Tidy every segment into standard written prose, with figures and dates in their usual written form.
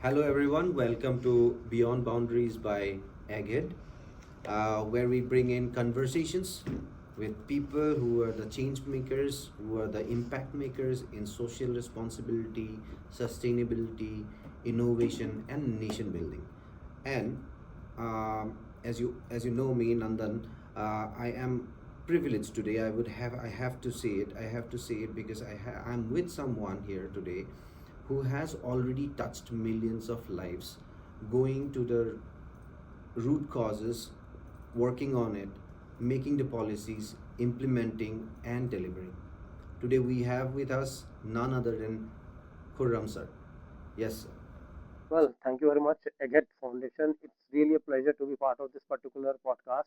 Hello, everyone. Welcome to Beyond Boundaries by Egghead, where we bring in conversations with people who are the change makers, who are the impact makers in social responsibility, sustainability, innovation, and nation building. And as you know me, Nandan, I am privileged today. I have to say it. I have to say it because I'm with someone here today who has already touched millions of lives, going to the root causes, working on it, making the policies, implementing, and delivering. Today we have with us none other than Khurram sir. Yes, sir. Well, thank you very much, Egghead Foundation. It's really a pleasure to be part of this particular podcast.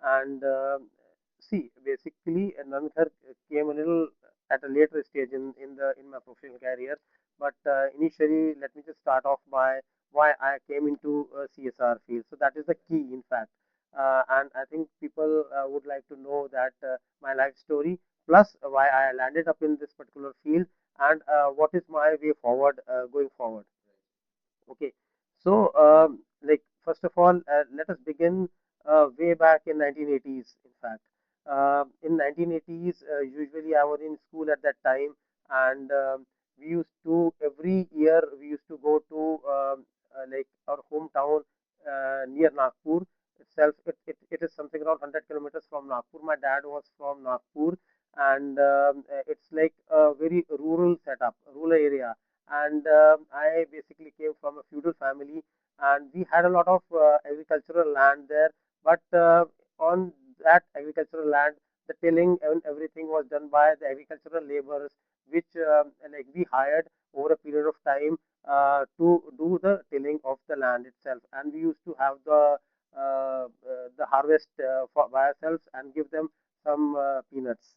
And see, basically, Nanithar came a little at a later stage in my professional career. But initially, let me just start off by why I came into CSR field. So that is the key, in fact. And I think people would like to know that my life story, plus why I landed up in this particular field, and what is my way forward going forward. Okay, so like first of all, let us begin way back in 1980s. In fact, in 1980s, usually I was in school at that time, and we used to every year we used to go to like our hometown near Nagpur itself. It is something around 100 kilometers from Nagpur. My dad was from Nagpur, and it's like a very rural setup, rural area, and I basically came from a feudal family, and we had a lot of agricultural land there. But on that agricultural land, the tilling and everything was done by the agricultural laborers, which like we hired over a period of time to do the tilling of the land itself, and we used to have the harvest by ourselves and give them some peanuts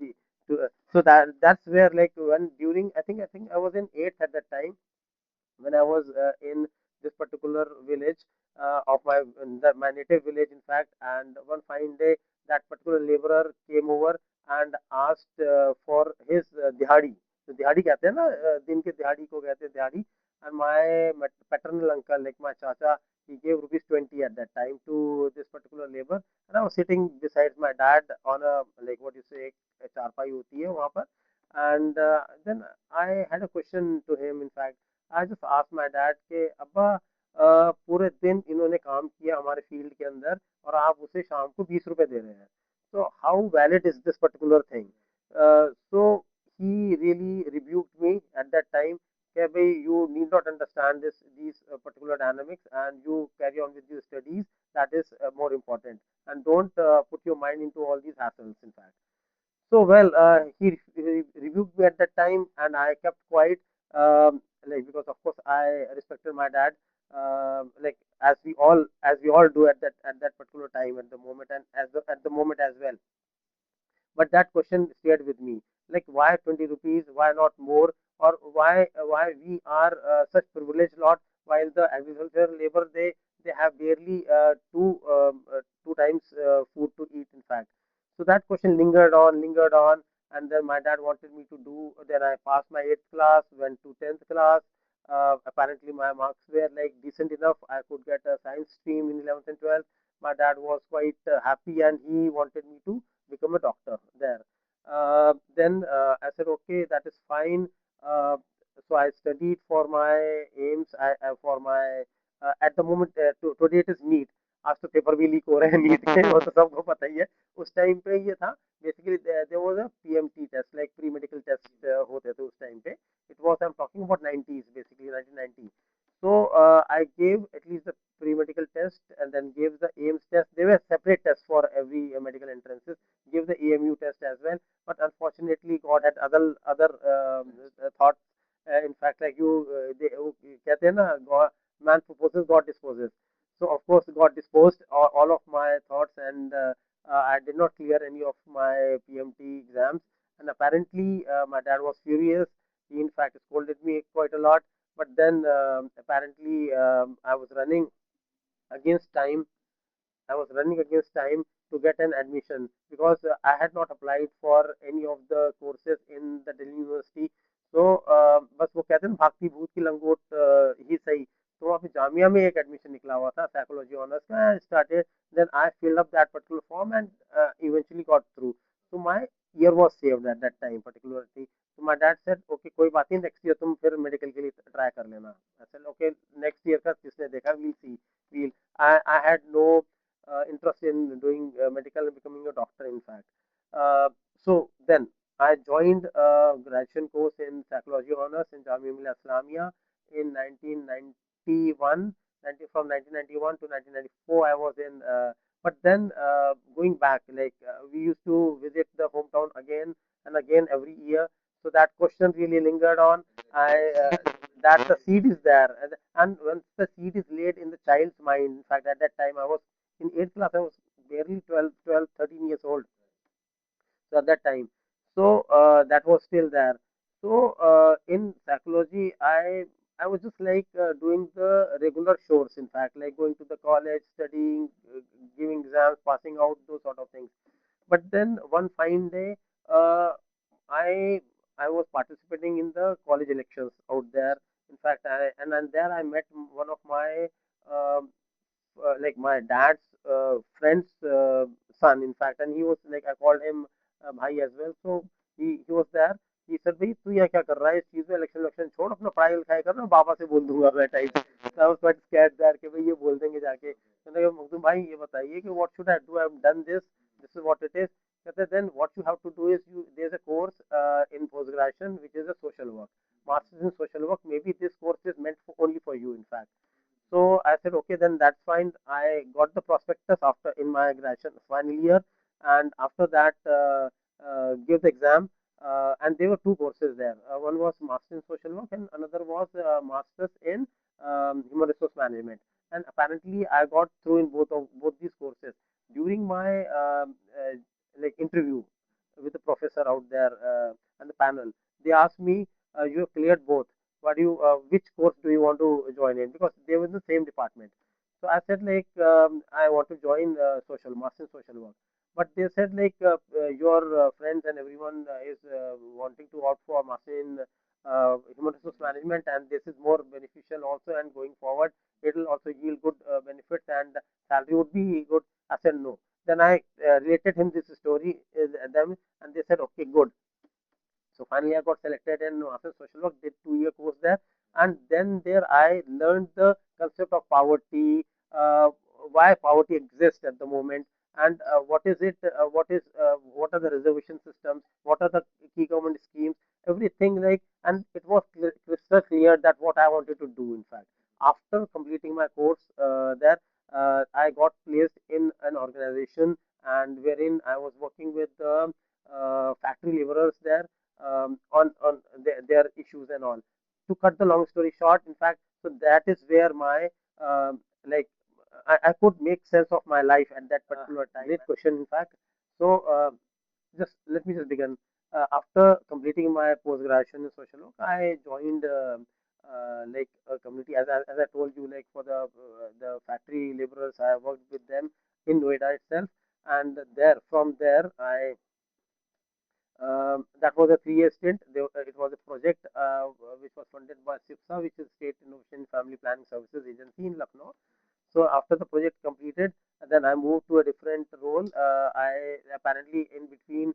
be so that's where like when during I think I was in eighth at that time when I was in this particular village of my native village, in fact. And one fine day, that particular laborer came over and asked for his dihadi. तो दिहाड़ी कहते हैं ना दिन के दिहाड़ी को कहते हैं दिहाड़ी. And my paternal uncle, like my chacha, he gave rupees 20 at that time to this particular labor. And I was sitting beside my dad on a like what you say चारपाई होती है वहाँ पर. And then I had a question to him. In fact, I just asked my dad कि अब्बा पूरे दिन इन्होंने काम किया हमारे फील्ड के अंदर और आप उसे शाम को 20 रुपए दे रहे हैं. So how valid is this particular thing? So he really rebuked me at that time. कि भाई you need not understand these particular dynamics and you carry on with your studies. That is more important, and don't put your mind into all these hassles. In fact. So well, he rebuked me at that time, and I kept quiet, like because of course I respected my dad, like as we all do at that particular time at the moment and at the moment as well. But that question stayed with me, like why 20 rupees, why not more, or why we are such privileged lot while the agriculture labor they have barely two times food to eat, in fact. So that question lingered on, and then my dad wanted me to do. Then I passed my eighth class, went to 10th class. Apparently, my marks were like decent enough. I could get a science stream in 11th and 12th. My dad was quite happy, and he wanted me to become a doctor there. Then I said, okay, that is fine. Uh, so I studied for my aims. For my at the moment today it is NEET. आज तो paper भी leak हो रहे हैं NEET के वो तो सबको पता ही है. उस टाइम पे ये था basically there was a PMT test like pre medical test होते थे उस टाइम पे. It was I am talking about 90s basically 1990. So I gave at least the pre-medical test and then gave the AIMS test. They were separate tests for every medical entrances. Give the AMU test as well. But unfortunately, God had other thoughts. In fact, like कहते हैं ना, man proposes, God disposes. So of course, God disposed all of my thoughts, and I did not clear any of my PMT exams. And apparently, my dad was furious. He in fact scolded me quite a lot. But then apparently I was running against time. I was running against time to get an admission because I had not applied for any of the courses in the Delhi University. तो बस वो कहते हैं ना, भागती भूत की लंगोट ही सही। तो वहाँ पे जामिया में एक एडमिशन निकला हुआ था साइकोलॉजी ऑनर्स का, started, then I filled up that particular form and eventually got through. So my year was saved at that time particularly. So my dad said, okay कोई बात नहीं, नेक्स्ट ईयर तुम फिर medical के लिए try कर लेना। I said, okay next year का किसने देखा, we'll see, we'll, I had no interest in doing medical and becoming a doctor in fact. So then I joined a graduation course in psychology honors in Jamia Millia Islamia in 1991. From 1991 to 1994, I was in. But then going back, like we used to visit the hometown again and again every year. So that question really lingered on. I that the seed is there, and once the seed is laid in the child's mind. In fact, at that time I was in eighth class. I was barely 13 years old, so at that time. So that was still there. So in psychology, I was just like doing the regular chores. In fact, like going to the college, studying, giving exams, passing out, those sort of things. But then one fine day, uh, I I was participating in the college elections out there. In fact, and there I met one of my um like my dad's friend's son, in fact, and he was like, I called him bhai as well. So he was there. He said, भाई तू यहाँ क्या कर रहा है इस चीज में, इलेक्शन इलेक्शन छोड़, अपना पढ़ाई लिखाई कर, मैं बाबा से बोल दूंगा मैं type. So I was quite scared there कि भाई ये बोल देंगे जाके। मैंने कहा मखदूम भाई ये बताइए कि what should I do, I've done this, this is what it is। कहते then what you have to do is, you there's a course in post graduation which is a social work, masters in social work, maybe this course is meant for, only for you in fact। So I said, okay, then that's fine. I got the prospectus after in my graduation final year, and after that, gave the exam. And there were two courses there. One was Master in Social Work, and another was Masters in Human Resource Management. And apparently, I got through in both these courses. During my like interview with the professor out there and the panel, they asked me, "You have cleared both. What do you which course do you want to join in?" Because they were in the same department. So I said like I want to join social master in social work. But they said like your friends and everyone is wanting to opt for master in human resource management, and this is more beneficial also, and going forward it will also yield good benefits and salary would be good. I said no. Then I related him this story them, and they said okay good. So finally, I got selected in Master Social Work, did 2 year course there, and then there I learned the concept of poverty, why poverty exists at the moment, and what is it, what are the reservation systems, what are the key government schemes, everything like, and it was crystal clear that what I wanted to do. In fact, after completing my course there, I got placed in an organization, and wherein I was working with the factory laborers there on their issues and all. To cut the long story short, in fact, so that is where my like I could make sense of my life at that particular time. Great question, in fact. So just let me just begin. After completing my post graduation in social work, I joined like a community, as I told you, like for the factory laborers. I worked with them in Noida itself, and there from there I that was a 3 year stint. It was a project which was funded by SIPSA, which is State Innovation Family Planning Services Agency in Lucknow. So after the project completed, then I moved to a different role. I apparently in between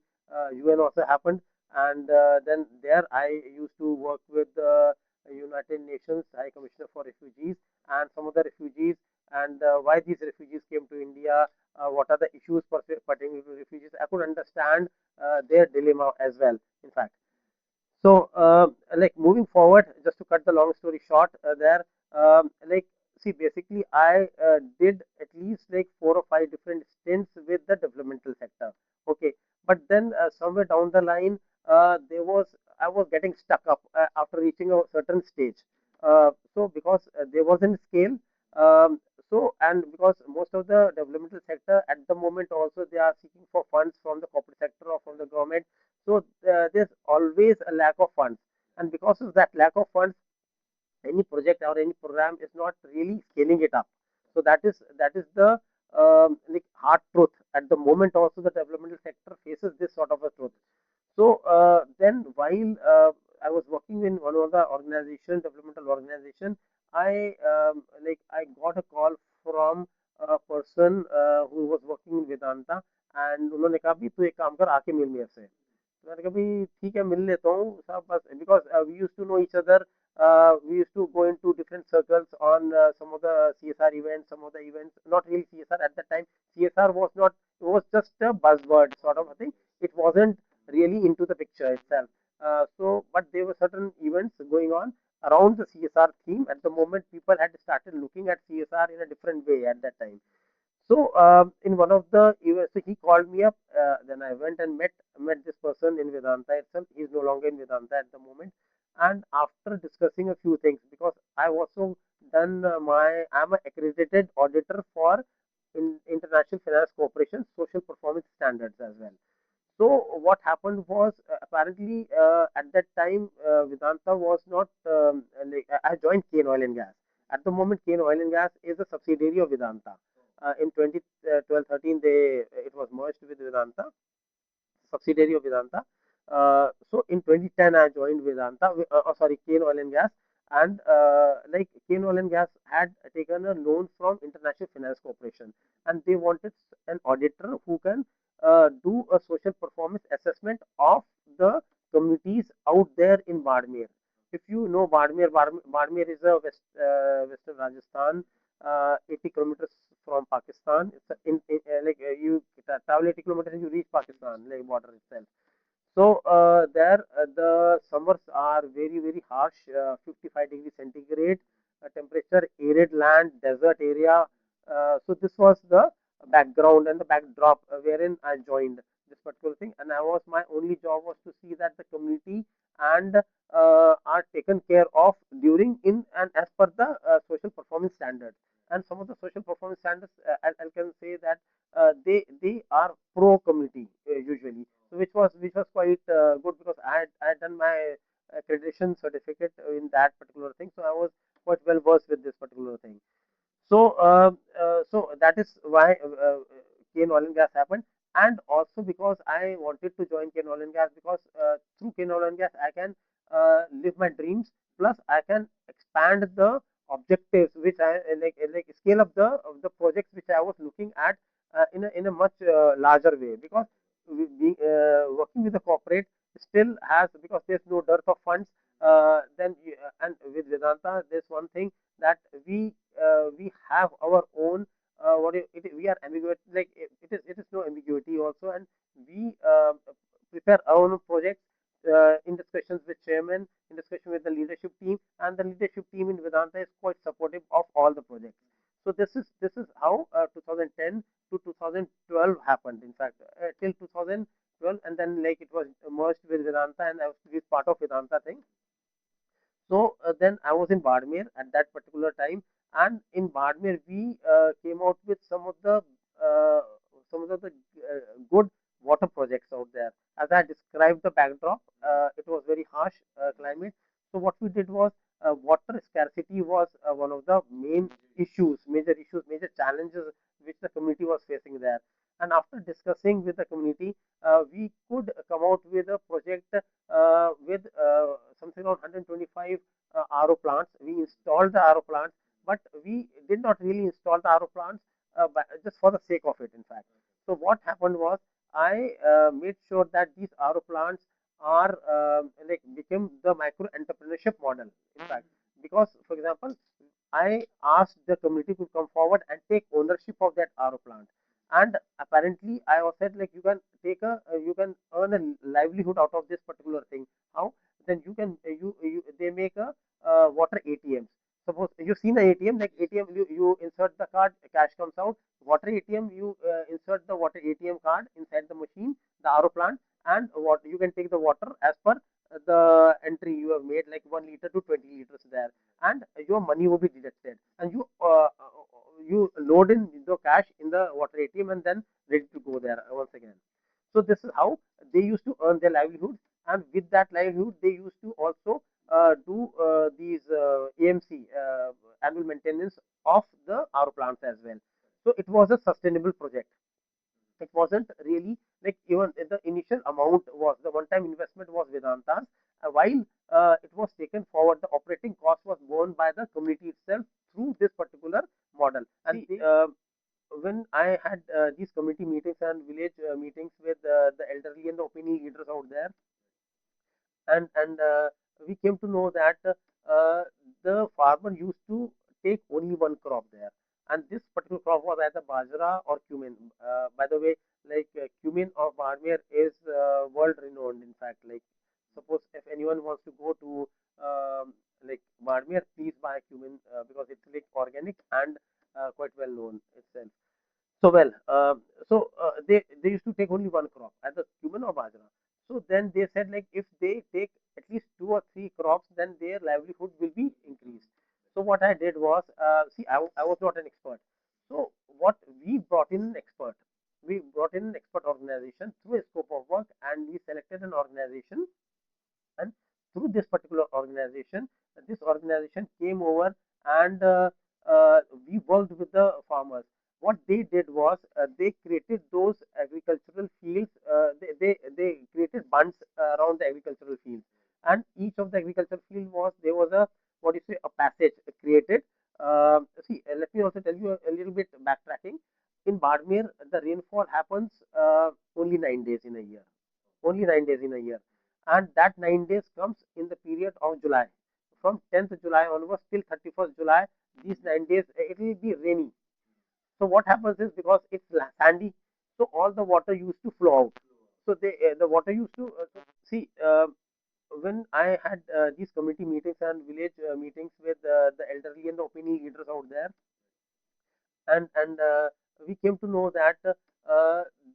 UN also happened, and then there I used to work with the United Nations High Commissioner for Refugees and some of the refugees, and why these refugees came to India, what are the issues pertaining to refugees. I could understand their dilemma as well. In fact. So, like moving forward, just to cut the long story short, there, like, see, basically, I did at least like 4 or 5 different stints with the developmental sector. Okay, but then somewhere down the line, I was getting stuck up after reaching a certain stage. So, because there wasn't scale, so and because most of the developmental sector at the moment also they are seeking for funds from the corporate sector or from the government, so there's always a lack of funds, and because of that lack of funds, any project or any program is not really scaling it up. So that is the like hard truth at the moment. Also, the developmental sector faces this sort of a truth. So then, while I was working in one of the organization, developmental organization. I got a call from a person who was working in Vedanta, and उन्होंने कहा भी तू एक काम कर आके मिल मेरे से. तो मैंने कहा भी ठीक है मिल लेता हूँ साहब बस because we used to know each other. We used to go into different circles on some of the CSR events, some of the events, not really CSR at that time. CSR was not, it was just a buzzword sort of a thing. It wasn't really into the picture itself. But there were certain events going on around the CSR theme. At the moment, people had started looking at CSR in a different way at that time. So in one of the events, so he called me up. Then I went and met this person in Vedanta itself. He's no longer in Vedanta at the moment. And after discussing a few things, because I've also done I'm an accredited auditor for International Finance Corporation Social Performance Standards as well. So what happened was apparently at that time Vedanta was not like I joined Kane Oil and Gas. At the moment, Kane Oil and Gas is a subsidiary of Vedanta. In 2012-13, it was merged with Vedanta, subsidiary of Vedanta. So in 2010, I joined Vedanta. Sorry, Kane Oil and Gas, and like Kane Oil and Gas had taken a loan from International Finance Corporation, and they wanted an auditor who can do a social performance assessment of the communities out there in Badmer. If you know Badmer, Badmer is a western Rajasthan, 80 kilometers from Pakistan. It's you travel 80 kilometers and you reach Pakistan, like border itself. So there the summers are very very harsh, 55 degrees centigrade temperature, arid land, desert area. So this was the background and the backdrop wherein I joined this particular thing, and I was my only job was to see that the community and are taken care of during in and as per the social performance standards. And some of the social performance standards, I can say that they are pro community usually, so which was quite good because I had done my accreditation certificate in that particular thing, so I was quite well versed with this particular thing. So that is why Kane Oil and Gas happened, and also because I wanted to join Kane Oil and Gas because through Kane Oil and Gas I can live my dreams. Plus, I can expand the objectives which I like scale up the of the projects which I was looking at in a much larger way because working with the corporate still has because there's no dearth of funds. And with Vedanta, there's one thing that we have our own we are ambiguous like it is no ambiguity also, and we prepare our own projects in discussions with chairman, in discussion with the leadership team, and the leadership team in Vedanta is quite supportive of all the projects. So this is how 2010 to 2012 happened. In fact, till 2012, and then like it was merged with Vedanta, and I was to be part of Vedanta thing. So then I was in Badmer at that particular time, and in Badmer we came out with uh, some of the good water projects out there. As I described the backdrop, it was very harsh climate. So what we did was water scarcity was one of the main issues, major challenges which the community was facing there. And after discussing with the community, we could come out with a project with something around 125 RO plants. We installed the RO plants, but we did not really install the RO plants just for the sake of it, in fact. So what happened was I made sure that these RO plants are like became the micro entrepreneurship model, in fact, because for example, I asked the community to come forward and take ownership of that RO plant. And apparently, I was said like you can earn a livelihood out of this particular thing. How? Then they make a water ATMs. Suppose you've seen an ATM, like ATM, you insert the card, cash comes out. Water ATM, you insert the water ATM card inside the machine, the RO plant, and what you can take the water as per the entry you have made, like 1 liter to 20 liters there, and your money will be deducted, and you load in the cash in the water ATM and then ready to go there once again. So this is how they used to earn their livelihood, and with that livelihood, they used to also do these AMC annual maintenance of the RO plants as well. So it was a sustainable project. It wasn't really like even the initial amount was the one-time investment was Vedanta's, while it was taken forward. The operating cost was borne by the community itself through this particular model. And when I had these community meetings and village meetings with the elderly and the opinion leaders out there, and we came to know that the farmer used to take only one crop there, and this particular crop was either bajra or cumin. By the way, like cumin of Barmer is world renowned. In fact, like suppose if anyone wants to go to like Barmer, please buy cumin because it's like organic and quite well known itself. So well, they used to take only one crop, either cumin or bajra. So then they said like if they take at least two or three crops, then their livelihood will be increased. So what I did was, see, I was not an expert. So what we brought in an expert, we brought in an expert organization through a scope of work, and we selected an organization, and through this organization came over, and we worked with the farmers. What they did was they created those agricultural fields. They created bunds around the agricultural fields, and each of the agricultural field was there was a what you say a passage created. Let me also tell you a little bit backtracking. In Badmer, the rainfall happens only 9 days in a year. Only 9 days in a year, and that 9 days comes in the period of July. From 10th July onwards till 31st July, these 9 days it will be rainy. So what happens is because it's sandy, so all the water used to flow out. So the water used to see when I had these community meetings and village meetings with the elderly and the opinion leaders out there, and we came to know that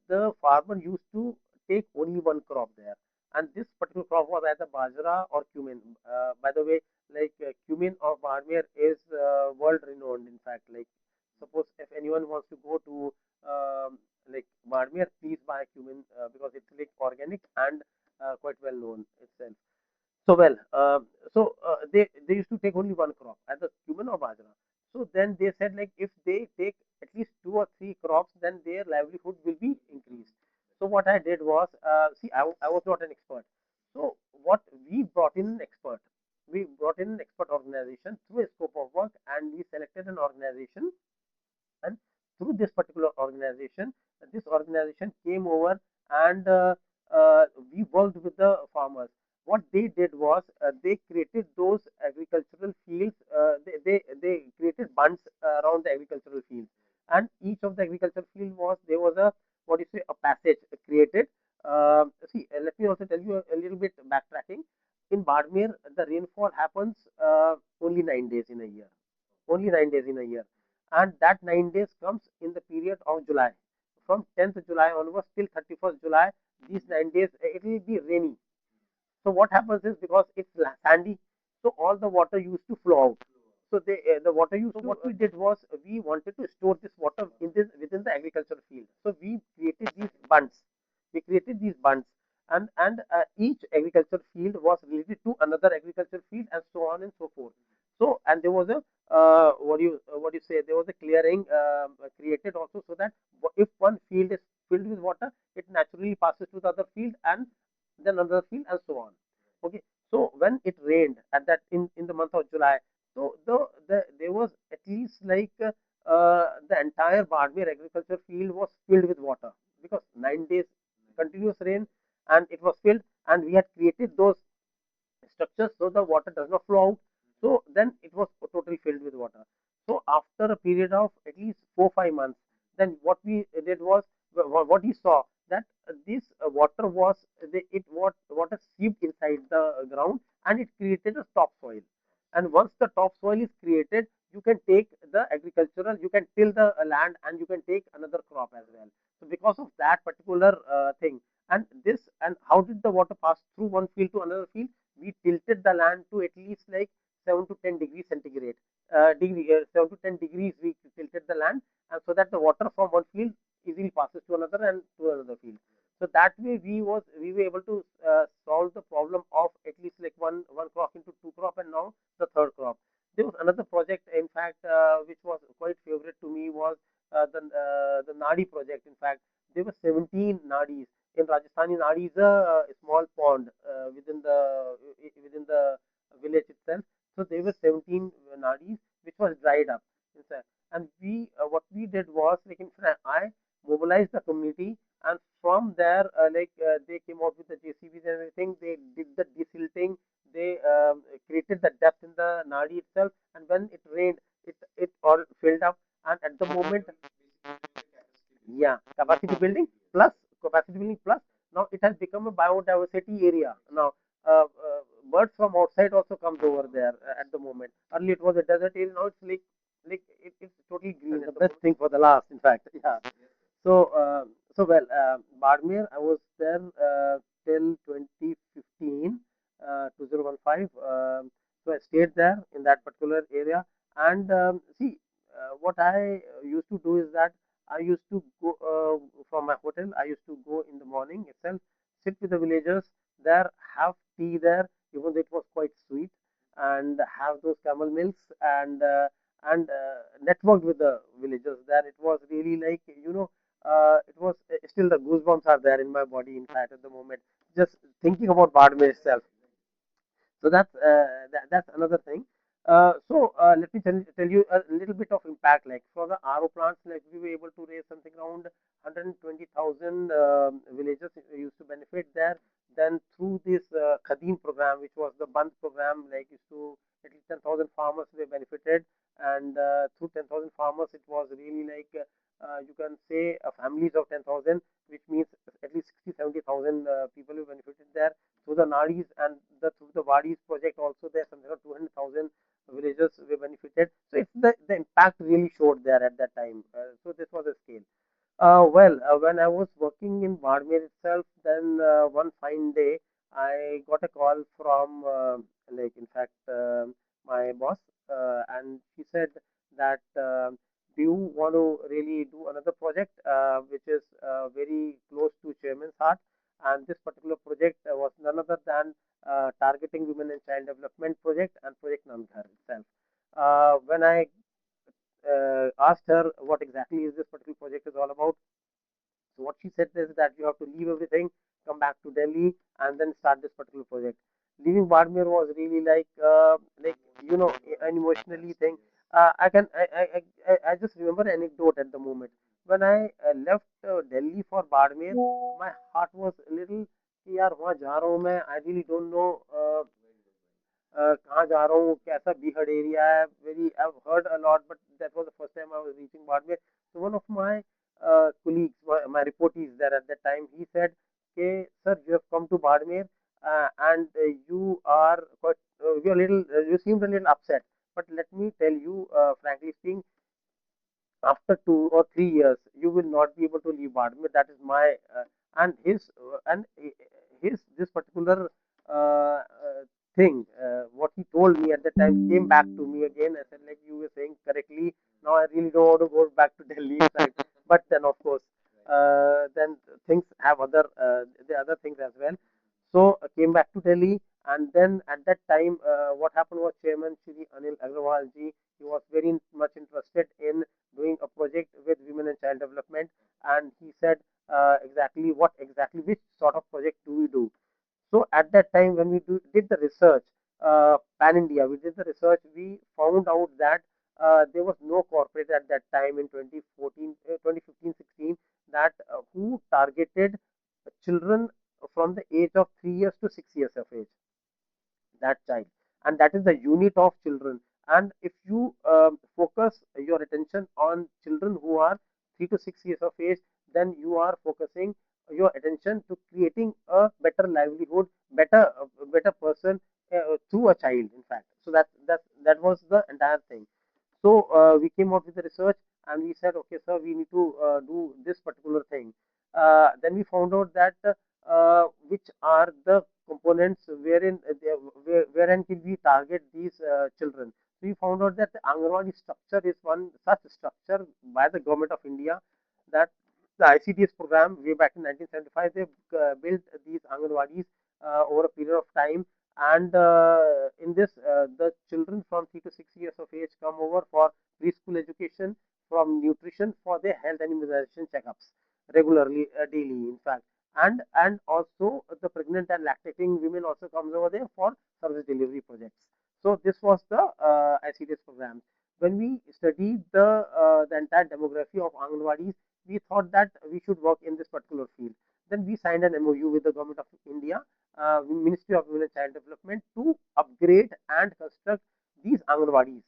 the farmer used to take only one crop there, and this particular crop was either bajra or cumin. By the way, like cumin of Barmer is world renowned. In fact, like suppose if anyone wants to go to like Barmer, please buy cumin because it's like organic and quite well known itself. So well, they used to take only one crop, either cumin or bajra. So then they said like if they take at least two or three crops, then their livelihood will be increased. So what I did was, see, I was not an expert. So what we brought in an expert, we brought in an expert organization through a scope of work, and we selected an organization, and through this organization came over, and we worked with the farmers. What they did was they created those agricultural fields. They created bunds around the agricultural fields, and each of the agricultural field was there was a what you say a passage created. Let me also tell you a little bit backtracking. In Badmer, the rainfall happens only 9 days in a year. Only 9 days in a year, and that 9 days comes in the period of July. From 10th July onwards till 31st July, these 9 days it will be rainy. So what happens is because it's sandy, so all the water used to flow out. So the water used. So what we did was we wanted to store this water in this within the agricultural field. So we created these bunds. We created these bunds, and each agricultural field was related to another agricultural field, and so on and so forth. So and there was a what do you say? There was a clearing created also, so that if one field is filled with water, it naturally passes to the other field, and then another field, and so on. Okay, so when it rained at that in the month of July, so there was at least like the entire Badmer agriculture field was filled with water because 9 days continuous rain, and it was filled, and we had created those structures so the water does not flow out. So then it was totally filled with water. So after a period of at least 4 5 months, then what we did was what we saw that this water was water seeped inside the ground, and it created a topsoil. And once the topsoil is created, you can take the agricultural, you can till the land, and you can take another crop as well. So because of that particular thing, and how did the water pass through one field to another field? We tilted the land to at least like 7 to 10 degrees centigrade. 7 to 10 degrees we tilted the land, and so that the water from one field easily passes to another and to another field. So that way we were able to solve the problem of at least like one crop into two crop, and now the third crop. There was another project, in fact, which was quite favorite to me, was the Nadi project. In fact, there were 17 Nadis in Rajasthan. Nadi is a small pond within the So there were 17 nadis which was dried up inside. And we what we did was like in fact, I mobilized the community, and from there they came out with the JCBs and everything. They did the desilting. They created the depth in the nadi itself, and when it rained, it all filled up. And at the moment, yeah, capacity building plus now it has become a biodiversity area. Now birds from outside also comes over there at the moment. Earlier it was a desert area. Now it's it's totally green. The best thing for the last, in fact. Yeah. So, Badmer, I was there till 2015, 2015. So I stayed there in that particular area. And see, what I used to do is that I used to go from my hotel. I used to go in the morning itself, sit with the villagers there, have tea there, even though it was quite sweet, and have those camel milks and networked with the villagers there. It was really like, it was still the goosebumps are there in my body. In fact, at the moment, just thinking about Badmer itself. So that's another thing. Let me tell you a little bit of impact. Like for the RO plants, like we were able to raise something around 120,000 villagers used to benefit there. Then through this Khadim program, which was the Band program, like used to at least 10,000 farmers were benefited, and through 10,000 farmers, it was really like you can say families of 10,000, which means at least 60, 70,000 people who benefited there through the Nadis and through the Wadis project also. There's something like 200,000 villagers were benefited. So it's the impact really showed there at that time. So this was a scale. When I was working in Barmer itself, then one fine day I got a call from, in fact, my boss, and she said that, do you want to really do another project, which is very close to Chairman's heart? And this particular project was none other than Targeting Women and Child Development Project and Project Naandaan itself. When I asked her what exactly is this particular project is all about, so what she said is that you have to leave everything, come back to Delhi, and then start this particular project. Leaving Badmer was really an emotionally thing. I just remember an anecdote at the moment when I left Delhi for Badmer. My heart was a little कि यार वहाँ जा रहा हूँ मैं. I really don't know कहाँ जा रहा हूँ, कैसा बीहड़ एरिया है. Very I've heard a lot, but that was the first time I was reaching Badmer. So one of my colleagues, my reportees there at that time, he said, "Okay, sir, you have come to Badmer, and you are quite, you're a little, you seemed a little upset. But let me tell you, frankly speaking, after 2 or 3 years, you will not be able to leave Badmer. That is my and his this particular thing. What he told me at the time came back to me again. I said, like you were saying correctly. Now I really don't want to go back to Delhi. Side. But then, of course, then things have the other things as well. So came back to Delhi, and then at that time, what happened was Chairman Shri Anil Agarwal ji, he was very much interested in doing a project with women and child development, and he said exactly which sort of project do we do. So at that time, when did the research, pan India, we did the research, we found out that there was no corporate at that time in 2014, 2015, 16 that who targeted children from the age of 3 years to 6 years of age, that child, and that is the unit of children. And if you focus your attention on children who are 3 to 6 years of age, then you are focusing your attention to creating a better livelihood, better person through a child, in fact. So that was the entire thing. So we came up with the research, and we said, okay, sir, we need to do this particular thing. Then we found out that which are the components wherein can we target these children. So we found out that the Anganwadi structure is one such structure by the government of India, that the ICDS program way back in 1975, they built these Anganwadis over a period of time. And in this, the children from 3 to 6 years of age come over for preschool education, from nutrition, for their health and immunization checkups regularly, daily, in fact. And also the pregnant and lactating women also comes over there for service delivery projects. So this was the ICDS program. When we studied the entire demography of Anganwadis, we thought that we should work in this particular field. Then we signed an MOU with the government of India, Ministry of Women and Child Development, to upgrade and construct these Anganwadis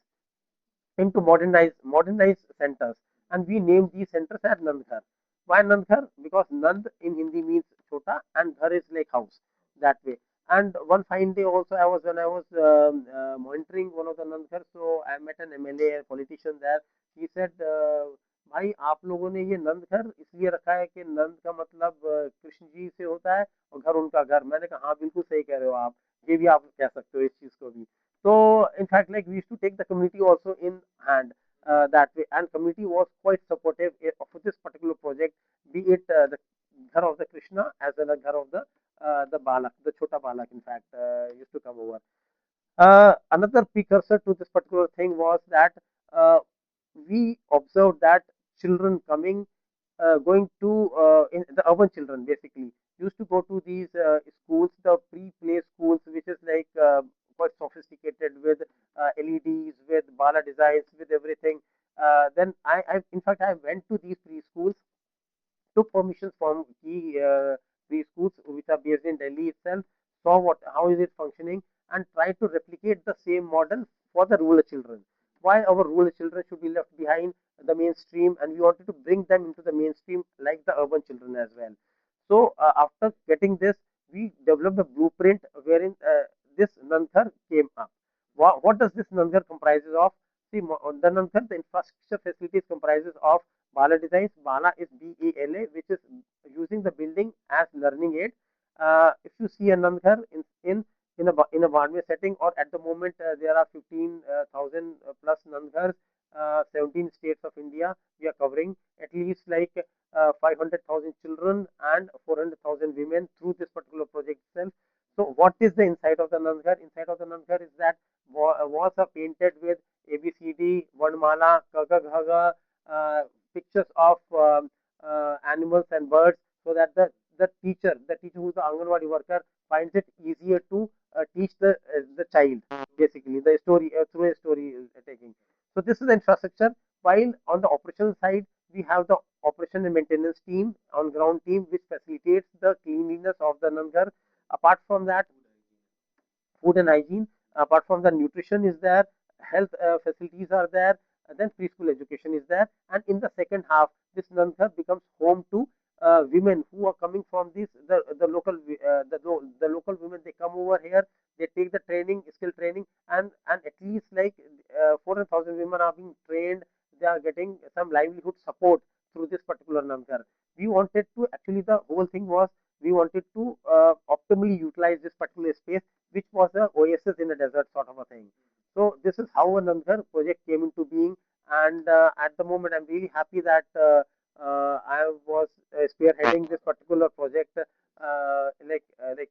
into modernized centers, and we named these centers as Nandghar. Why Nandghar? Because Nand in Hindi means chota and Ghar is like house, that way. And one fine day also, I was monitoring one of the Nandghar, so I met an MLA, a politician there. He said, भाई आप लोगों ने ये नंद घर इसलिए रखा है कि नंद का मतलब कृष्ण जी से होता है और घर उनका घर। मैंने कहा हाँ बिल्कुल सही कह रहे हो आप, ये भी आप कह सकते हो इस चीज को भी। so in fact, like we used to take the community also in hand that way, and community was quite supportive of this particular project, be it the Ghar of the Krishna as well as Ghar of the Balak, the Chota Balak. In fact, used to come over. Another precursor to this particular thing was that uh, we observed that children going to in the urban children basically used to go to these schools, the pre-play schools, which is like quite sophisticated with LEDs, with bala designs, with everything. Then in fact, I went to these preschools, took permissions from key preschools which are based in Delhi itself, saw how is it functioning, and tried to replicate the same model for the rural children. Why our rural children should be left behind the mainstream, and we wanted to bring them into the mainstream like the urban children as well. So after getting this, we developed a blueprint wherein this Nanthar came up. What does this Nanthar comprises of? See, the Nanthar, the infrastructure facilities comprises of Bala designs. Bala is BALA, which is using the building as learning aid. If you see a Nanthar in a Barmir setting, or at the moment there are 15,000 plus Nanthars, 17 states of India. We are covering at least like 500,000 children and 400,000 women through this particular project itself. So, what is the inside of the Nangar? Inside of the Nangar is that walls are painted with ABCD, Varnmala, Kaga Ghaga, pictures of animals and birds, so that the teacher who is the Anganwadi worker, finds it easier to teach the child, basically the story through a story taking. So this is the infrastructure. While on the operational side, we have the operation and maintenance team, on ground team, which facilitates the cleanliness of the Nangar. Apart from that, food and hygiene. Apart from the nutrition is there, health facilities are there, and then preschool education is there. And in the second half, this Nangar becomes home to women who are coming from the local the local women. They come over here, they take the training, skill training, and at least like 400,000 women are being trained. They are getting some livelihood support through this particular Nangar. We wanted to actually, the whole thing was, we wanted to optimally utilize this particular space, which was a oasis in a desert sort of a thing. So this is how another project came into being, and at the moment, I'm really happy that I was spearheading this particular project, like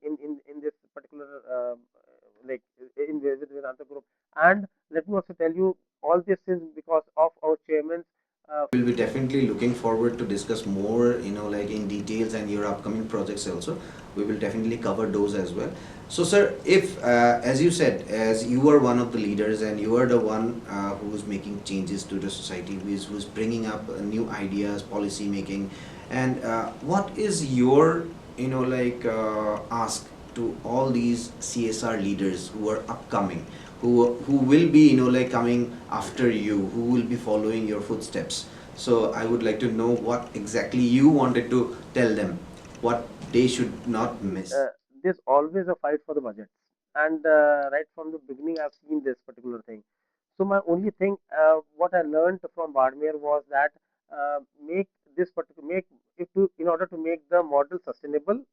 in this particular like in with Vedanta Group. And let me also tell you, all this is because of our chairman. We'll be definitely looking forward to discuss more, like in details and your upcoming projects also. We will definitely cover those as well. So, sir, if, as you said, as you are one of the leaders and you are the one who's making changes to the society, who's bringing up new ideas, policy making, and what is your, ask to all these CSR leaders who are upcoming, who will be, coming after you, who will be following your footsteps? So I would like to know what exactly you wanted to tell them, what they should not miss. uh, there's always a fight for the budget, and right from the beginning I've seen this particular thing. So my only thing, what I learned from Badmer was that make this particular make if to in order to make the model sustainable,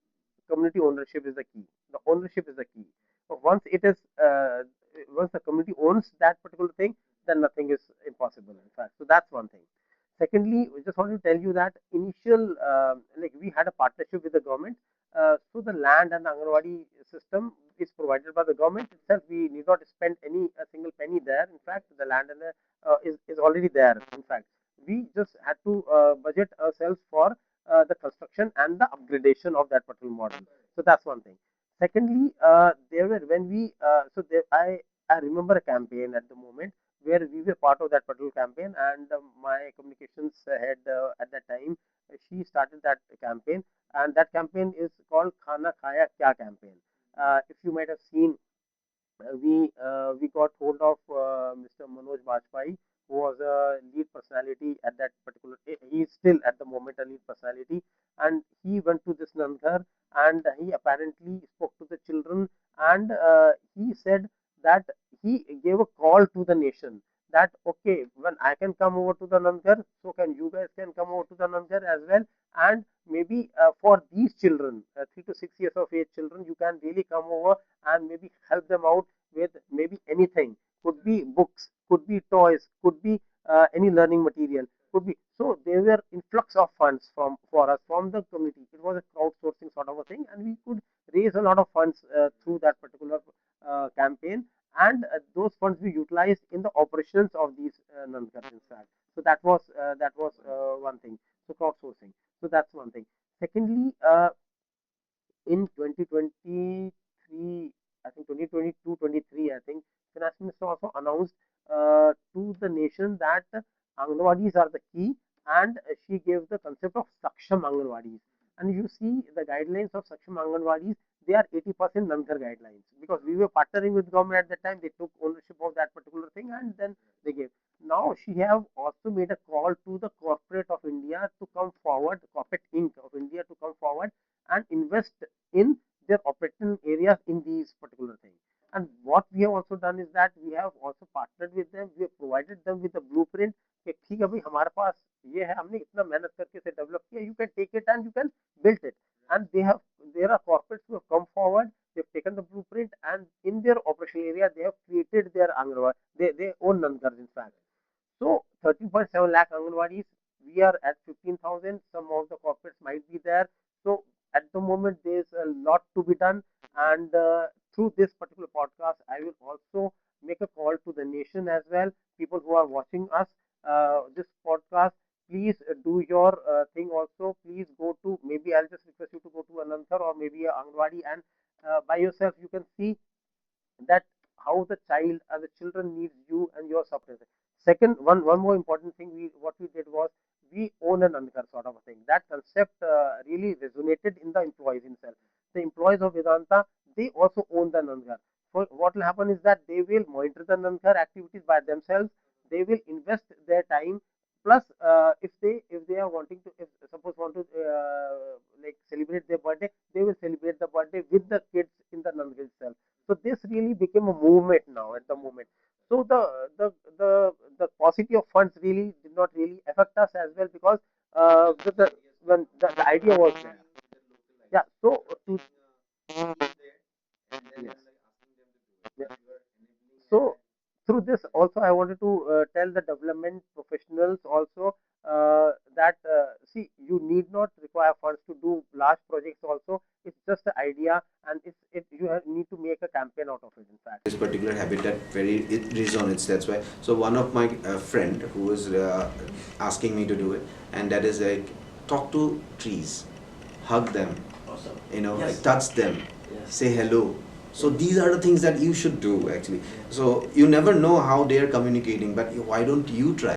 community ownership is the key. The ownership is the key. So once the community owns that particular thing, then nothing is impossible. In fact, so that's one thing. Secondly, we just want to tell you that initial like we had a partnership with the government. So the land and the Anganwadi system is provided by the government itself. We need not spend any a single penny there. In fact, the land and is already there. In fact, we just had to budget ourselves for the construction and the upgradation of that particular model. So that's one thing. Secondly, there were when we so there, I I remember a campaign at the moment where we were part of that particular campaign, and my communications head at that time, she started that campaign, and that campaign is called Khana Khaya Kya campaign. If you might have seen, we got hold of Mr. Manoj Bajpayee, who was a lead personality at that particular. He is still at the moment a lead personality, and he went to this Nandghar, and he apparently spoke to the children, and he said that he gave a call to the nation that okay, when I can come over to the Nandghar, so can you guys can come over to the Nandghar as well, and maybe for these children, 3 to 6 years of age children, you can really come over and maybe help them out with maybe anything. Could be books, could be toys, could be any learning material, could be. So there were influx of funds from for us from the community. It was a crowdsourcing sort of a thing, and we could raise a lot of funds through that particular campaign, and those funds we utilized in the operations of these non-government fact. So that was one thing. So crowdsourcing. So that's one thing. Secondly, in 2023, I think 2022, 23, I think, Finance Minister also announced to the nation that Anganwadis are the key, and she gave the concept of Saksham Anganwadis. And you see the guidelines of Saksham Anganwadis, they are 80% Nangar guidelines, because we were partnering with government at that time. They took ownership of that particular thing, and then they gave. Now she have also made a call to the corporate of India to come forward, corporate Inc. of India to come forward and invest in their operational areas in these particular things. And what we have also done is that we have also partnered with them. We have provided them with a blueprint कि ठीक है भाई हमारे पास ये है हमने इतना मेहनत करके इसे डेवलप किया you can take it and you can build it. And they have there are corporates who have come forward, they've taken the blueprint, and in their operational area they have created their Angarwal, they own Nandgars in fact. So 13.7 lakh Anganwadis, we are at 15,000. Some of the corporates might be there. So at the moment, there's a lot to be done. And through this particular podcast, I will also make a call to the nation as well. People who are watching us, this podcast, please do your thing also. Please go to, maybe I'll just request you to go to Anantar or maybe a Anganwadi, and by yourself you can see that how the child or the children needs you and your support. Second, one more important thing we what we did was we own an anchor sort of a thing. That concept really resonated in the employees himself. The employees of Vedanta, they also own the Nankar. So what will happen is that they will monitor the Nankar activities by themselves. They will invest their time. Plus, if they are wanting to, if suppose want to like celebrate their birthday, they will celebrate the birthday with the kids in the Nankar itself. So this really became a movement now at the moment. So the paucity of funds really did not really affect us as well, because the when the idea was there. Yeah. So to yes. Yeah. So through this also I wanted to tell the development professionals also that see, you need not require funds to do large projects also. It's just the idea, and you need to make a campaign out of it in fact. This particular habit that very it resonates. That's why. So one of my friend who was asking me to do it, and that is like talk to trees, hug them, like touch them, say hello. So these are the things that you should do actually. So you never know how they are communicating, but why don't you try?